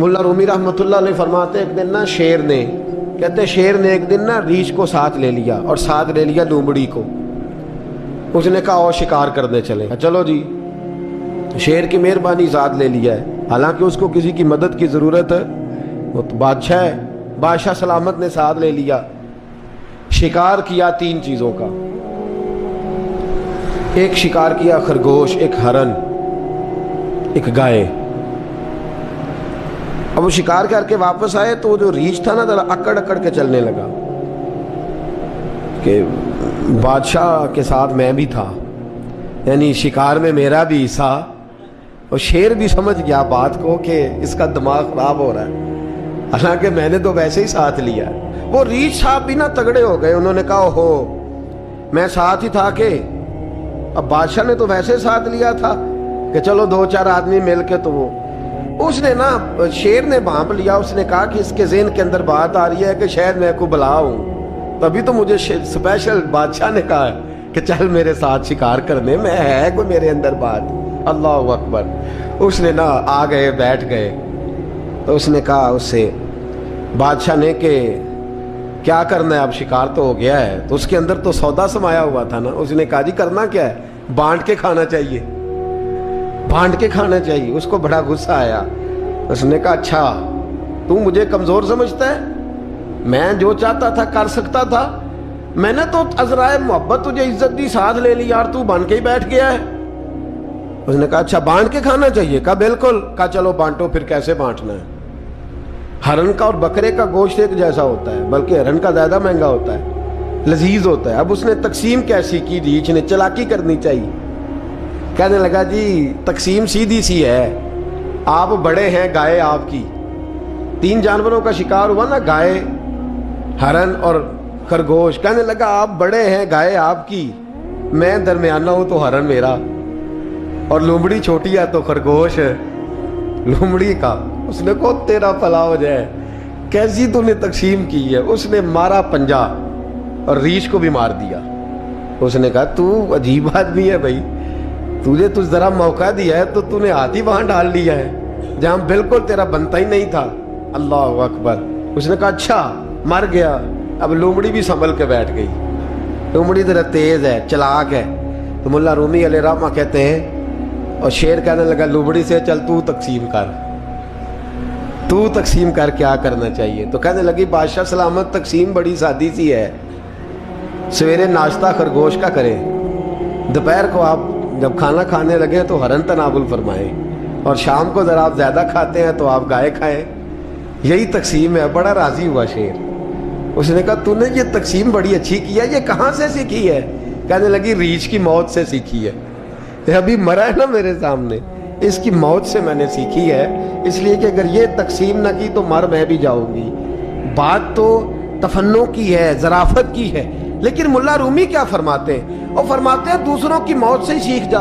मुल्ला रूमी रहमतुल्लाह अलैह फरमाते एक दिन ना शेर ने, कहते शेर ने एक दिन ना रीछ को साथ ले लिया और साथ ले लिया लोमड़ी को। उसने कहा और शिकार करने चले। चलो जी, शेर की मेहरबानी साथ ले लिया है, हालांकि उसको किसी की मदद की ज़रूरत है, वो तो बादशाह है, बादशाह सलामत ने साथ ले लिया। शिकार किया 3 चीज़ों का। एक शिकार किया खरगोश, एक हरन, एक गाय। अब वो शिकार करके वापस आए तो जो रीछ था ना जरा अकड़ अकड़ के चलने लगा कि बादशाह के साथ मैं भी था, यानी शिकार में मेरा भी हिस्सा। और शेर भी समझ गया बात को कि इसका दिमाग खराब हो रहा है, हालांकि मैंने तो वैसे ही साथ लिया। वो रीछ साहब भी ना तगड़े हो गए, उन्होंने कहा ओहो मैं साथ ही था के, अब बादशाह ने तो वैसे साथ लिया था कि चलो 2-4 आदमी मिल के। तो वो उसने ना, शेर ने भांप लिया, उसने कहा कि इसके ज़हन के अंदर बात आ रही है कि शायद मैं को बुलाऊं, तभी तो मुझे स्पेशल बादशाह ने कहा कि चल मेरे साथ शिकार करने में, है कोई मेरे अंदर बात। अल्लाह अकबर। उसने ना आ गए, बैठ गए। तो उसने कहा उससे बादशाह ने कि क्या करना है, अब शिकार तो हो गया है। तो उसके अंदर तो सौदा समाया हुआ था ना। उसने कहा जी करना क्या है, बांट के खाना चाहिए, बांट के खाना चाहिए। उसको बड़ा गुस्सा आया। उसने कहा अच्छा तू मुझे कमजोर समझता है, मैं जो चाहता था कर सकता था, मैंने तो अजराए मोहब्बत तुझे इज्जत दी, साथ ले ली यार, तू बन के ही बैठ गया है। उसने कहा अच्छा बांट के खाना चाहिए। कहा बिल्कुल। कहा चलो बांटो, फिर कैसे बांटना है। हरन का और बकरे का गोश्त एक जैसा होता है, बल्कि हरन का ज्यादा महंगा होता है, लजीज होता है। अब उसने तकसीम कैसी की, रीछ ने चालाकी करनी चाहिए। कहने लगा जी तकसीम सीधी सी है, आप बड़े हैं, गाय आपकी, 3 जानवरों का शिकार हुआ ना, गाय, हरन और खरगोश। कहने लगा आप बड़े हैं, गाय आपकी, मैं दरमियाना हूं तो हरन मेरा, और लोमड़ी छोटी है तो खरगोश लोमड़ी का। उसने को तेरा भला हो जाए, कैसी तूने तकसीम की है। उसने मारा पंजा और रीछ को भी मार दिया। उसने कहा तू अजीब आदमी है भाई, तुझे तुझ जरा मौका दिया है तो तूने हाथ ही वहां डाल लिया है जहां बिल्कुल तेरा बनता ही नहीं था। अल्लाह अकबर। उसने कहा अच्छा मर गया। अब लोमड़ी भी संभल के बैठ गई। लोमड़ी जरा तेज है, चलाक है। तो मुल्ला रूमी अलैहि रहमा कहते हैं, और शेर कहने लगा लोमड़ी से चल तू तकसीम कर, तू तकसीम कर क्या करना चाहिए। तो कहने लगी बादशाह सलामत तकसीम बड़ी सादी सी है, सवेरे नाश्ता खरगोश का करें, दोपहर को आप जब खाना खाने लगे तो हरन तनावुल फरमाएं, और शाम को जरा आप ज्यादा खाते हैं तो आप गाय खाएं। यही तकसीम है। बड़ा राजी हुआ शेर। उसने कहा तूने ये तकसीम बड़ी अच्छी की है, ये कहाँ से सीखी है। कहने लगी रीछ की मौत से सीखी है, ये अभी मरा है ना मेरे सामने, इसकी मौत से मैंने सीखी है। इसलिए कि अगर ये तकसीम न की तो मर मैं भी जाऊंगी। बात तो तफन्नो की है, ज़राफत की है, लेकिन मुल्ला रूमी क्या फरमाते हैं, और फरमाते हैं दूसरों की मौत से ही सीख जा।